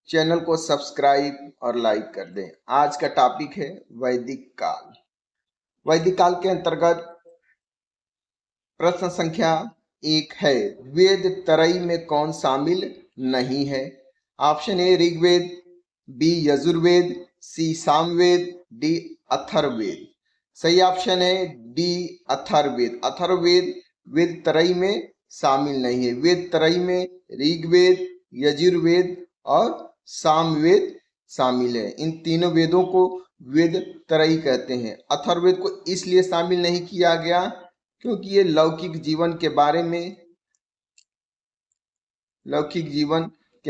Channel को subscribe और like कर दें। आज का टॉपिक है वैदिक काल। वैदिक काल के अंतर्गत प्रश्न संख्या 1 है, वेद त्रयी में कौन शामिल नहीं है? ऑप्शन ए Rigveda, B Yajurveda, C Samaveda, D Atharvaveda. सही ऑप्शन है डी अथर्ववेद। अथर्ववेद वेद त्रयी में शामिल नहीं है। वेद त्रयी में ऋग्वेद, यजुर्वेद और सामवेद शामिल है। इन तीनों वेदों को वेद त्रयी कहते हैं। अथर्ववेद को इसलिए शामिल नहीं किया गया क्योंकि ये लौकिक जीवन के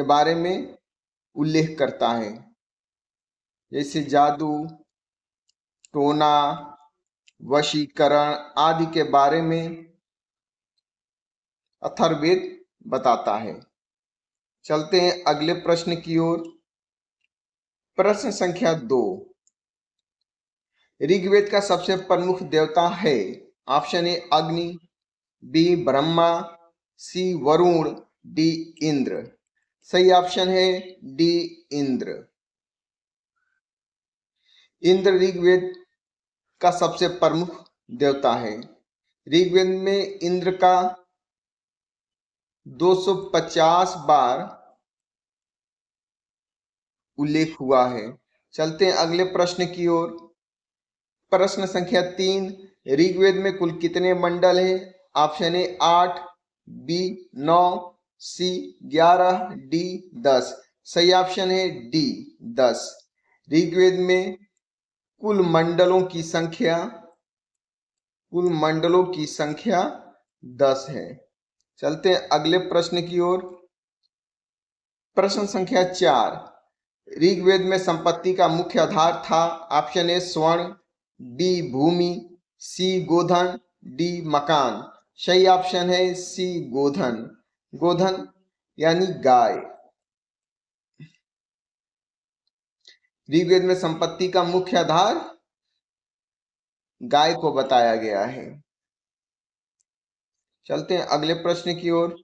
बारे में उल्लेख करता है, जैसे जादू, टोना, वशीकरण आदि के बारे में अथर्ववेद बताता है। चलते हैं अगले प्रश्न की ओर। प्रश्न संख्या 2, ऋग्वेद का सबसे प्रमुख देवता है? ऑप्शन ए अग्नि, बी ब्रह्मा, सी वरुण, डी इंद्र। सही ऑप्शन है डी इंद्र। इंद्र ऋग्वेद का सबसे प्रमुख देवता है। ऋग्वेद में इंद्र का 250 बार उल्लेख हुआ है। चलते हैं अगले प्रश्न की ओर। प्रश्न संख्या 3, ऋग्वेद में कुल कितने मंडल हैं? Option A 8, B 9, C 11, D 10। सही ऑप्शन है डी 10। ऋग्वेद में कुल मंडलों की संख्या 10 है। चलते हैं अगले प्रश्न की ओर। प्रश्न संख्या 4, ऋग्वेद में संपत्ति का मुख्य आधार था? ऑप्शन ए स्वर्ण, बी भूमि, सी गोधन, डी मकान। सही ऑप्शन है सी गोधन। गोधन यानी गाय। ऋग्वेद में संपत्ति का मुख्य आधार गाय को बताया गया है। चलते हैं अगले प्रश्न की ओर।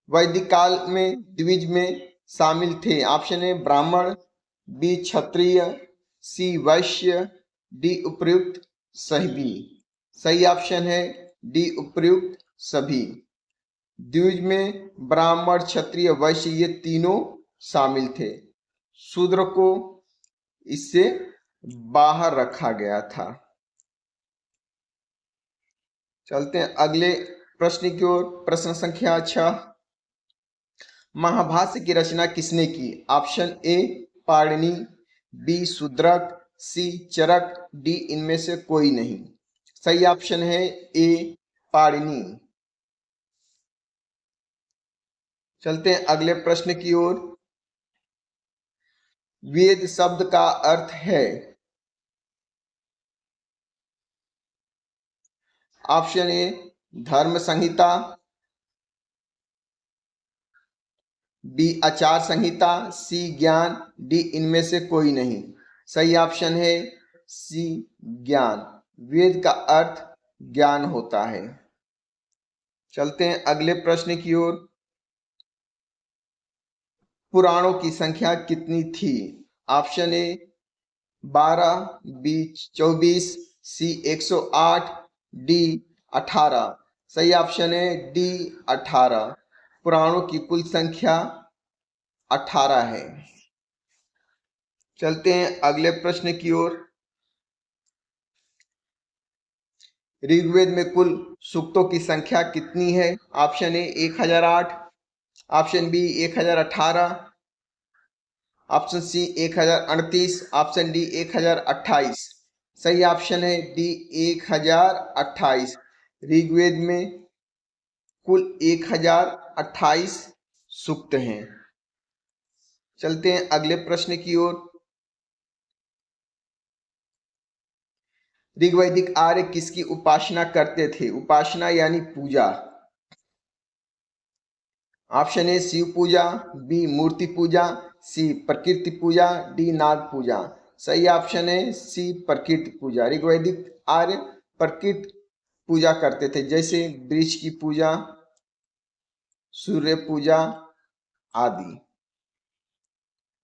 वैदिक काल में द्विज में शामिल थे? ऑप्शन ए ब्राह्मण, बी क्षत्रिय, सी वैश्य, डी उपर्युक्त सभी। सही ऑप्शन है डी उपर्युक्त सभी। द्विज में ब्राह्मण, क्षत्रिय, वैश्य ये तीनों शामिल थे। शूद्र को इससे बाहर रखा गया था। चलते हैं अगले प्रश्न की ओर। प्रश्न संख्या 6, महाभाष्य की रचना किसने की? Option A Panini, B Shudraka, C Charaka, D इनमें से कोई नहीं। सही ऑप्शन है ए पाणिनि। चलते हैं अगले प्रश्न की ओर। वेद शब्द का अर्थ है? ऑप्शन ए धर्म संहिता, बी आचार संहिता, सी ज्ञान, डी इनमें से कोई नहीं। सही ऑप्शन है सी ज्ञान। वेद का अर्थ ज्ञान होता है। चलते हैं अगले प्रश्न की ओर। पुराणों की संख्या कितनी थी? Option A 12, B 24, C 108, D 18। सही ऑप्शन है डी 18। पुराणों की कुल संख्या 18 है। चलते हैं अगले प्रश्न की ओर। ऋग्वेद में कुल सूक्तों की संख्या कितनी है? Option A 1008, option B 1018, option C 1038, option D 1028। सही ऑप्शन है डी 1028। ऋग्वेद में कुल 1028 सूक्त हैं। चलते हैं अगले प्रश्न की ओर। ऋग्वैदिक आर्य किसकी उपासना करते थे? उपासना यानी पूजा। ऑप्शन ए शिव पूजा, बी मूर्ति पूजा, सी प्रकृति पूजा, डी नाग पूजा। सही ऑप्शन है सी प्रकृति पूजा। ऋग्वैदिक आर्य प्रकृति पूजा करते थे, जैसे वृक्ष की पूजा, सूर्य पूजा आदि।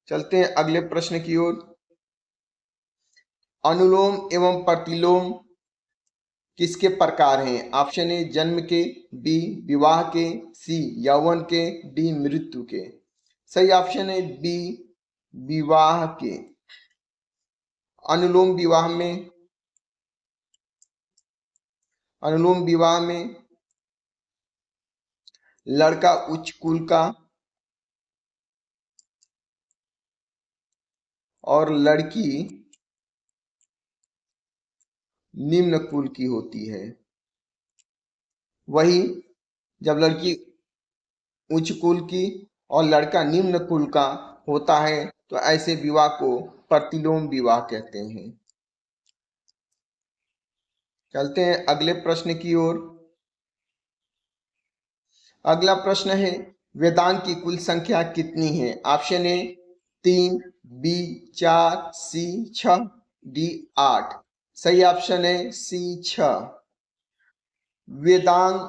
चलते हैं अगले प्रश्न की ओर। अनुलोम एवं प्रतिलोम किसके प्रकार हैं? ऑप्शन ए जन्म के, बी विवाह के, सी यौवन के, डी मृत्यु के। सही ऑप्शन है बी विवाह के। अनुलोम विवाह में लड़का उच्च कुल का और लड़की निम्न कुल की होती है। वही जब लड़की उच्च कुल की और लड़का निम्न कुल का होता है तो ऐसे विवाह को प्रतिलोम विवाह कहते हैं। चलते हैं अगले प्रश्न की ओर। अगला प्रश्न है वेदांग की कुल संख्या कितनी है? Option A 3, B 4, C 6, D 8। सही ऑप्शन है सी 6। वेदांग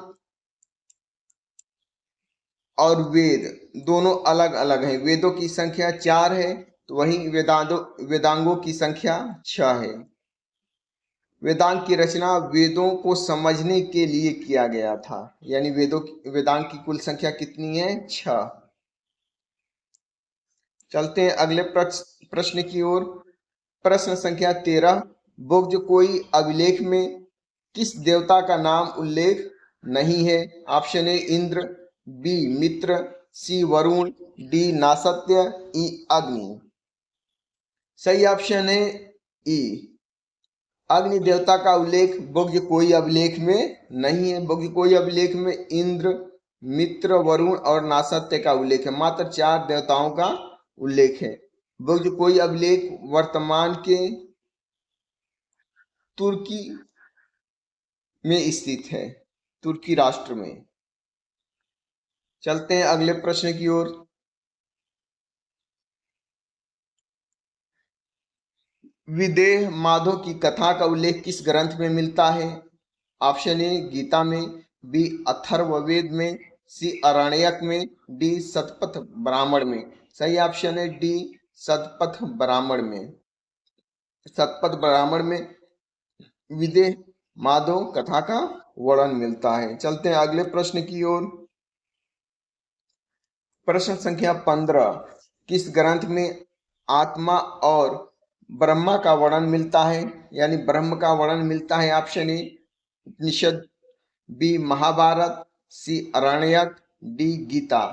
और वेद दोनों अलग अलग हैं। वेदों की संख्या 4 है तो वहीं वेदांगों की संख्या 6 है। वेदांग की रचना वेदों को समझने के लिए किया गया था। यानी वेदांग की कुल संख्या कितनी है? 6। चलते हैं अगले प्रश्न की ओर। प्रश्न संख्या 13। बुक्ज कोई अभिलेख में किस देवता का नाम उल्लेख नहीं है? Option a Indra, b Mitra, c Varuna, d Nasatya, e Agni. सही ऑप्शन है ई अग्नि देवता का उल्लेख बुक्ज कोई अभिलेख में नहीं है। बुक्ज कोई अभिलेख में इंद्र, मित्र, वरुण और नासत्य का उल्लेख है। मात्र 4 देवताओं का उल्लेख है। बुक्ज कोई अभिलेख वर्तमान के तुर्की में स्थित है, तुर्की राष्ट्र में। चलते हैं अगले प्रश्न की ओर। विदेह माधव की कथा का उल्लेख किस ग्रंथ में मिलता है? ऑप्शन ए गीता में, बी अथर्ववेद में, सी आरण्यक में, डी शतपथ ब्राह्मण में। सही ऑप्शन है डी शतपथ ब्राह्मण में। शतपथ ब्राह्मण में विदेह माधव कथा का वर्णन मिलता है। चलते हैं अगले प्रश्न की ओर। प्रश्न संख्या 15। किस ग्रंथ में आत्मा और ब्रह्मा का वर्णन मिलता है? यानी ब्रह्म का वर्णन मिलता है। Option A Upanishad, B Mahabharata, C Aranyaka, D Gita.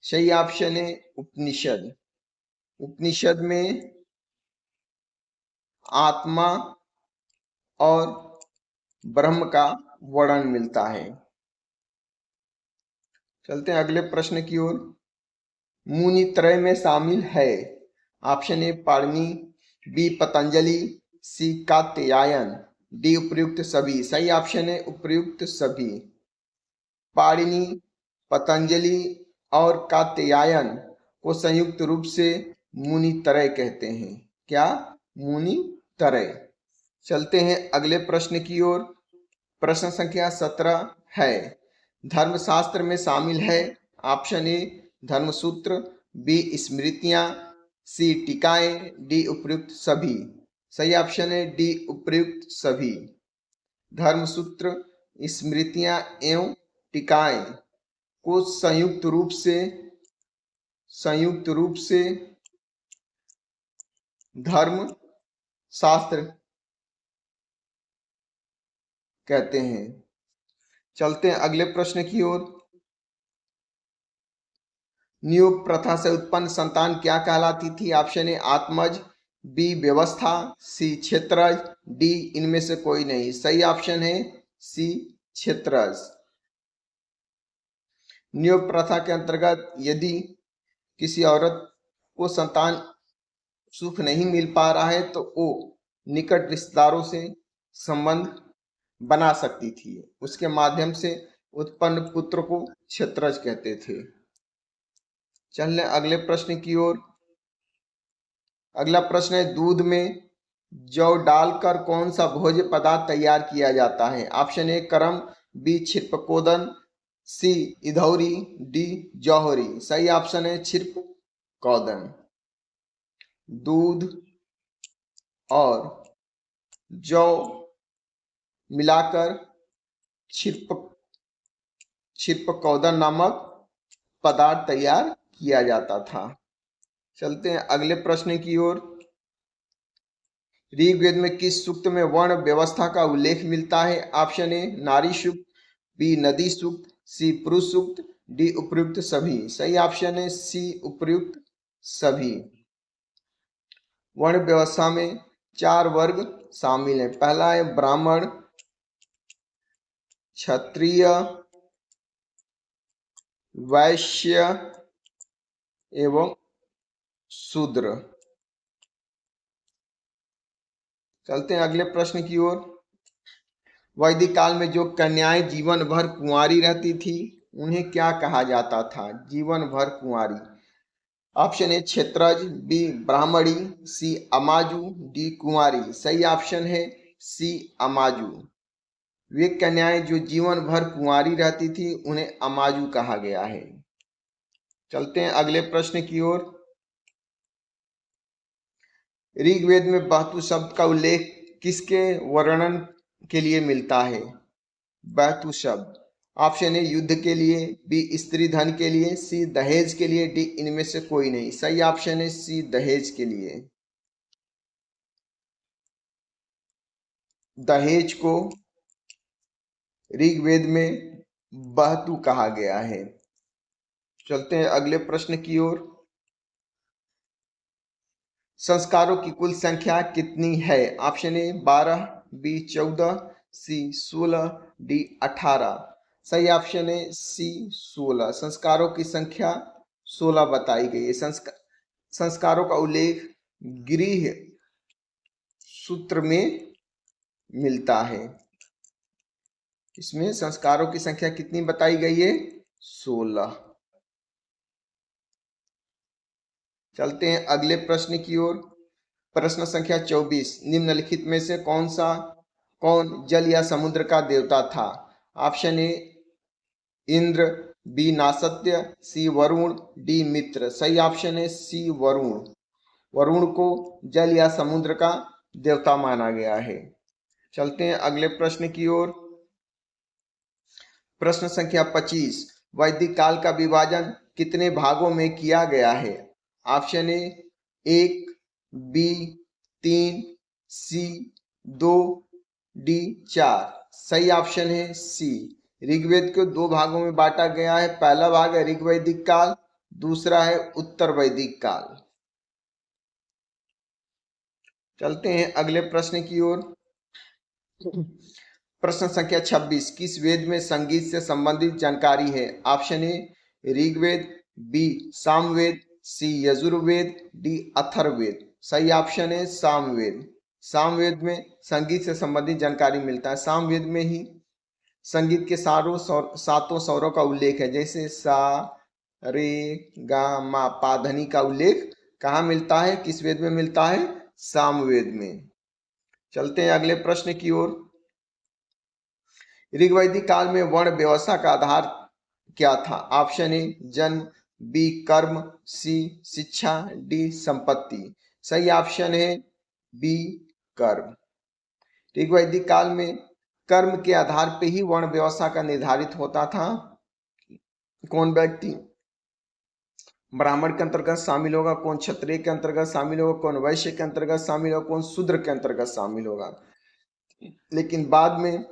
सही ऑप्शन है उपनिषद। उपनिषद में आत्मा और ब्रह्म का वर्णन मिलता है। चलते हैं अगले प्रश्न की ओर। मुनि त्रय में शामिल है। Option A Panini, B Patanjali, C Katyayana, D उपर्युक्त सभी। सही ऑप्शन है उपर्युक्त सभी। पाणिनि, पतंजलि और कात्यायन को संयुक्त रूप से मुनि त्रय कहते हैं। क्या? मुनि त्रय। चलते हैं अगले प्रश्न की ओर। प्रश्न संख्या 17 है धर्मशास्त्र में शामिल है। ऑप्शन ए धर्मसूत्र, बी स्मृतियां, सी टीकाएं, डी उपर्युक्त सभी। सही ऑप्शन है डी उपर्युक्त सभी। धर्मसूत्र, स्मृतियां एवं टीकाएं को संयुक्त रूप से धर्म शास्त्र कहते हैं। चलते हैं अगले प्रश्न की ओर। नियोग प्रथा से उत्पन्न संतान क्या कहलाती थी? ऑप्शन ए आत्मज, बी व्यवस्था, सी क्षेत्रज, डी इनमें से कोई नहीं। सही ऑप्शन है सी क्षेत्रज। नियोग प्रथा के अंतर्गत यदि किसी औरत को संतान सुख नहीं मिल पा रहा है तो वो निकट रिश्तेदारों से संबंध बना सकती थी। उसके माध्यम से उत्पन्न पुत्र को क्षेत्रज कहते थे। चलने अगले प्रश्न की ओर। अगला प्रश्न है दूध में जौ डालकर कौन सा भोज्य पदार्थ तैयार किया जाता है? ऑप्शन ए करम, बी छिपकोदन, सी इधौरी, डी जौहरी। सही ऑप्शन है छिपकोदन। दूध और जौ मिलाकर छिरपकौदा नामक पदार्थ तैयार किया जाता था। चलते हैं अगले प्रश्न की ओर। ऋग्वेद में किस सूक्त में वर्ण व्यवस्था का उल्लेख मिलता है? ऑप्शन ए नारी सूक्त, बी नदी सूक्त, सी पुरुष सूक्त, डी उपर्युक्त सभी। सही ऑप्शन है सी उपर्युक्त सभी। वर्ण व्यवस्था में 4 वर्ग शामिल हैं। पहला है ब्राह्मण, क्षत्रिय, वैश्य एवं शूद्र। चलते हैं अगले प्रश्न की ओर। वैदिक काल में जो कन्याएं जीवन भर कुंवारी रहती थी उन्हें क्या कहा जाता था? जीवन भर कुंवारी। ऑप्शन ए क्षेत्रज, बी ब्राह्मणी, सी अमाजू, डी कुंवारी। सही ऑप्शन है सी अमाजू। वे कन्याएं जो जीवन भर कुंवारी रहती थी उन्हें अमाजू कहा गया है। चलते हैं अगले प्रश्न की ओर। ऋग्वेद में बहतु शब्द का उल्लेख किसके वर्णन के लिए मिलता है? बहतु शब्द। ऑप्शन ए युद्ध के लिए, बी स्त्री धन के लिए, सी दहेज के लिए, डी इनमें से कोई नहीं। सही ऑप्शन है सी दहेज के लिए। दहेज को ऋग्वेद में बहतु कहा गया है। चलते हैं अगले प्रश्न की ओर। संस्कारों की कुल संख्या कितनी है? Option A 12, B 14, C 16, D 18। सही ऑप्शन है सी 16। संस्कारों की संख्या 16 बताई गई है। संस्कारों का उल्लेख गृह सूत्र में मिलता है। इसमें संस्कारों की संख्या कितनी बताई गई है? 16। चलते हैं अगले प्रश्न की ओर। प्रश्न संख्या 24। निम्नलिखित में से कौन जल या समुद्र का देवता था? Option a Indra, b Nasatya, c Varuna, d Mitra. सही ऑप्शन है सी वरुण। वरुण को जल या समुद्र का देवता माना गया है। चलते हैं अगले प्रश्न की ओर। प्रश्न संख्या 25। वैदिक काल का विभाजन कितने भागों में किया गया है? Option A 1, B 3, C 2, D 4। सही ऑप्शन है सी। ऋग्वेद को 2 भागों में बांटा गया है। पहला भाग है ऋग्वैदिक काल, दूसरा है उत्तर वैदिक काल। चलते हैं अगले प्रश्न की ओर। प्रश्न संख्या 26। किस वेद में संगीत से संबंधित जानकारी है? ऑप्शन ए ऋग्वेद, बी सामवेद, सी यजुर्वेद, डी अथर्ववेद। सही ऑप्शन है सामवेद। सामवेद में संगीत से संबंधित जानकारी मिलता है। सामवेद में ही संगीत के सातों स्वरों का उल्लेख है। जैसे सा, रे, गा, मा, पा, धनी का उल्लेख कहाँ मिलता है? किस वेद में मिलता है? सामवेद में। चलते हैं अगले प्रश्न की ओर। ऋग्वैदिक काल में वर्ण व्यवस्था का आधार क्या था? ऑप्शन ए जन्म, बी कर्म, सी शिक्षा, डी संपत्ति। सही ऑप्शन है बी कर्म। ऋग्वैदिक काल में कर्म के आधार पर ही वर्ण व्यवस्था का निर्धारित होता था। कौन व्यक्ति ब्राह्मण के अंतर्गत शामिल होगा, कौन क्षत्रिय के अंतर्गत शामिल होगा, कौन वैश्य के अंतर्गत शामिल होगा, कौन शूद्र के अंतर्गत शामिल होगा। लेकिन बाद में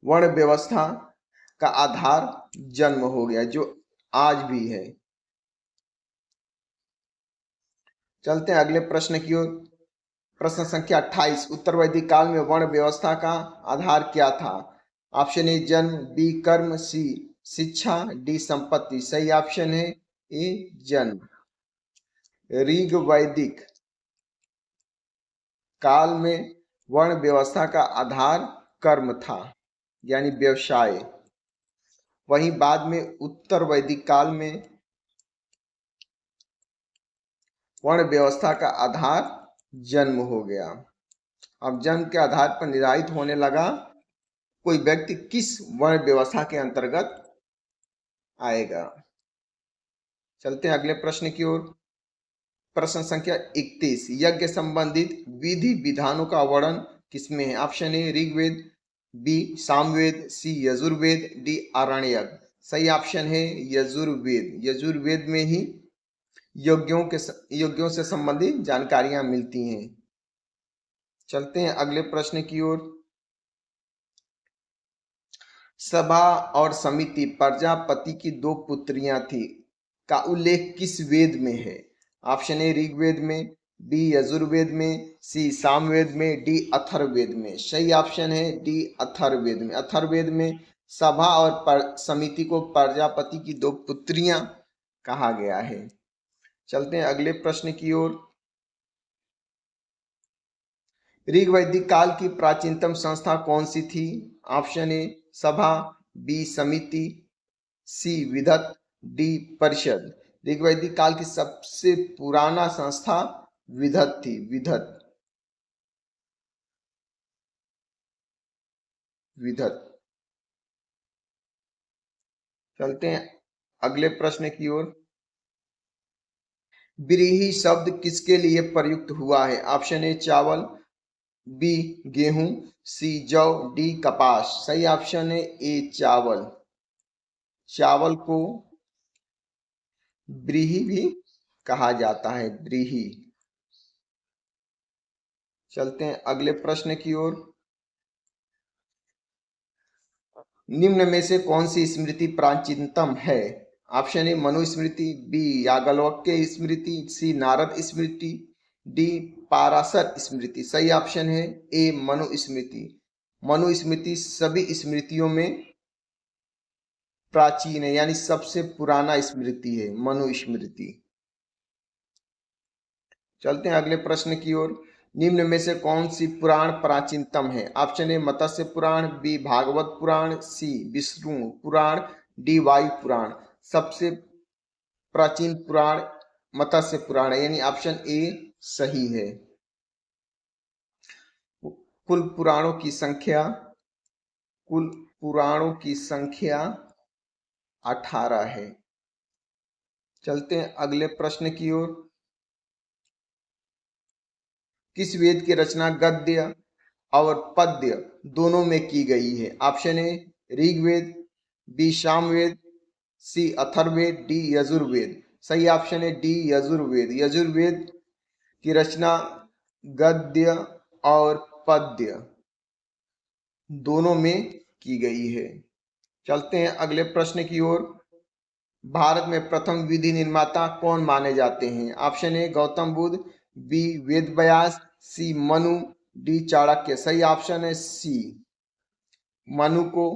वर्ण व्यवस्था का आधार जन्म हो गया, जो आज भी है। चलते हैं अगले प्रश्न की ओर। प्रश्न संख्या 28। उत्तर वैदिक काल में वर्ण व्यवस्था का आधार क्या था? ऑप्शन ए जन्म, बी कर्म, सी शिक्षा, डी संपत्ति। सही ऑप्शन है ए जन्म। ऋग्वैदिक काल में वर्ण व्यवस्था का आधार कर्म था, यानी व्यवसाय। वहीं बाद में उत्तर वैदिक काल में वर्ण व्यवस्था का आधार जन्म हो गया। अब जन्म के आधार पर निर्धारित होने लगा कोई व्यक्ति किस वर्ण व्यवस्था के अंतर्गत आएगा। चलते हैं अगले प्रश्न की ओर। प्रश्न संख्या 31, यज्ञ संबंधित विधि विधानों का वर्णन किसमें है? ऑप्शन ए ऋग्वेद, बी सामवेद, सी यजुर्वेद, डी आरण्यक। सही ऑप्शन है यजुर्वेद। यजुर्वेद में ही यज्ञों से संबंधित जानकारियां मिलती हैं। चलते हैं अगले प्रश्न की ओर। सभा और समिति प्रजापति की दो पुत्रियां थी का उल्लेख किस वेद में है? ऑप्शन ए ऋग्वेद में, बी यजुर्वेद में, सी सामवेद में, डी अथर्ववेद में। सही ऑप्शन है डी अथर्ववेद में। अथर्ववेद में सभा और समिति को प्रजापति की दो पुत्रियां कहा गया है। चलते हैं अगले प्रश्न की ओर। ऋग वैदिक काल की प्राचीनतम संस्था कौन सी थी? ऑप्शन ए सभा, बी समिति, सी विधत, डी परिषद। ऋग वैदिक काल की सबसे पुराना संस्था विधत थी। विधत। चलते हैं अगले प्रश्न की ओर। व्रीहि शब्द किसके लिए प्रयुक्त हुआ है? ऑप्शन ए चावल, बी गेहूं, सी जौ, डी कपास। सही ऑप्शन है ए चावल। चावल को व्रीहि भी कहा जाता है, व्रीहि। चलते हैं अगले प्रश्न की ओर। निम्न में से कौन सी स्मृति प्राचीनतम है? Option a Manusmriti, b Yajnavalkya Smriti, c Narada Smriti, d Parashara Smriti. सही ऑप्शन है ए मनुस्मृति। मनुस्मृति सभी स्मृतियों में प्राचीन है, यानी सबसे पुराना स्मृति है मनुस्मृति। चलते हैं अगले प्रश्न की ओर। निम्न में से कौन सी पुराण प्राचीनतम है? Option A Matsya Purana, B Bhagavata Purana, C Vishnu Purana, D Vayu Purana. सबसे प्राचीन पुराण मत्स्य पुराण है, यानी ऑप्शन ए सही है। कुल पुराणों की संख्या 18 है। चलते हैं अगले प्रश्न की ओर। किस वेद की रचना गद्य और पद्य दोनों में की गई है? ऑप्शन ए Rigveda, B Samaveda, C Atharvaveda, D Yajurveda. सही ऑप्शन है डी यजुर्वेद। यजुर्वेद की रचना गद्य और पद्य दोनों में की गई है। चलते हैं अगले प्रश्न की ओर। भारत में प्रथम विधि निर्माता कौन माने जाते हैं? Option A Gautam Buddha, B Ved Vyas, C Manu, D Chanakya. सही ऑप्शन है सी मनु को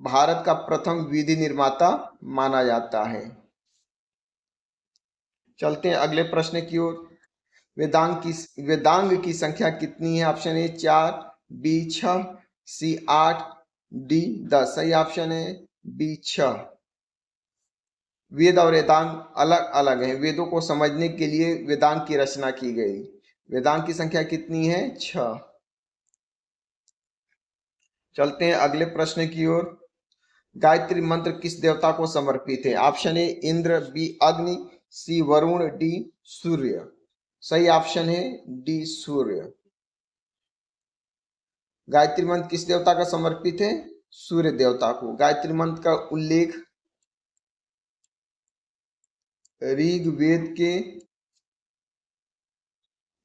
भारत का प्रथम विधि निर्माता माना जाता है। चलते हैं अगले प्रश्न की ओर। वेदांग की संख्या कितनी है? Option A 4, B 6, C 8, D 10। सही ऑप्शन है बी 6। वेद और वेदांग अलग अलग हैं। वेदों को समझने के लिए वेदांग की रचना की गई। वेदांग की संख्या कितनी है? 6। चलते हैं अगले प्रश्न की ओर। गायत्री मंत्र किस देवता को समर्पित है? ऑप्शन ए इंद्र, बी अग्नि, सी वरुण, डी सूर्य। सही ऑप्शन है डी सूर्य। गायत्री मंत्र किस देवता का समर्पित है? सूर्य देवता को। गायत्री मंत्र का उल्लेख ऋग्वेद के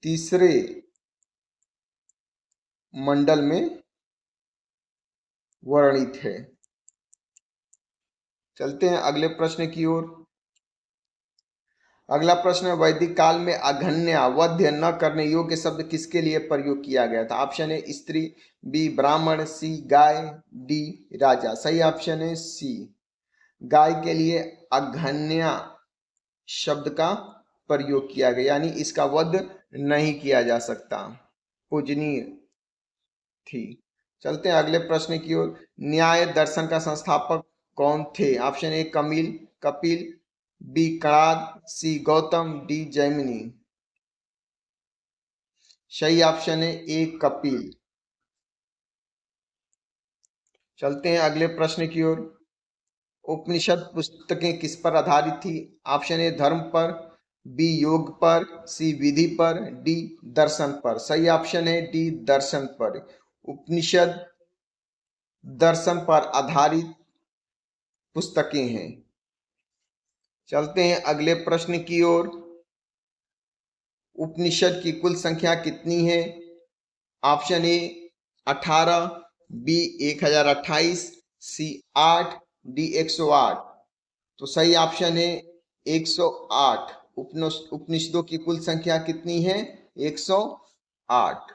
3 मंडल में वर्णित है। चलते हैं अगले प्रश्न की ओर। अगला प्रश्न है, वैदिक काल में अघन्या वध्य न करने योग्य शब्द किसके लिए प्रयोग किया गया था? ऑप्शन है स्त्री, बी ब्राह्मण, सी गाय, डी राजा। सही ऑप्शन है सी गाय के लिए अघन्या शब्द का प्रयोग किया गया, यानी इसका वध नहीं किया जा सकता, पूजनीय थी। चलते हैं अगले प्रश्न की ओर। न्याय दर्शन का संस्थापक कौन थे? Option A Kapil, B Kanad, C Gautam, D Jaimini. सही ऑप्शन है ए कपिल। चलते हैं अगले प्रश्न की ओर। उपनिषद पुस्तकें किस पर आधारित थी? ऑप्शन ए धर्म पर, बी योग पर, सी विधि पर, डी दर्शन पर। सही ऑप्शन है डी दर्शन पर। उपनिषद दर्शन पर आधारित पुस्तकें हैं। चलते हैं अगले प्रश्न की ओर। उपनिषद की कुल संख्या कितनी है? Option A 18, B 1028, C 8, D 108। तो सही ऑप्शन है 108। उपनिषदों की कुल संख्या कितनी है? 108।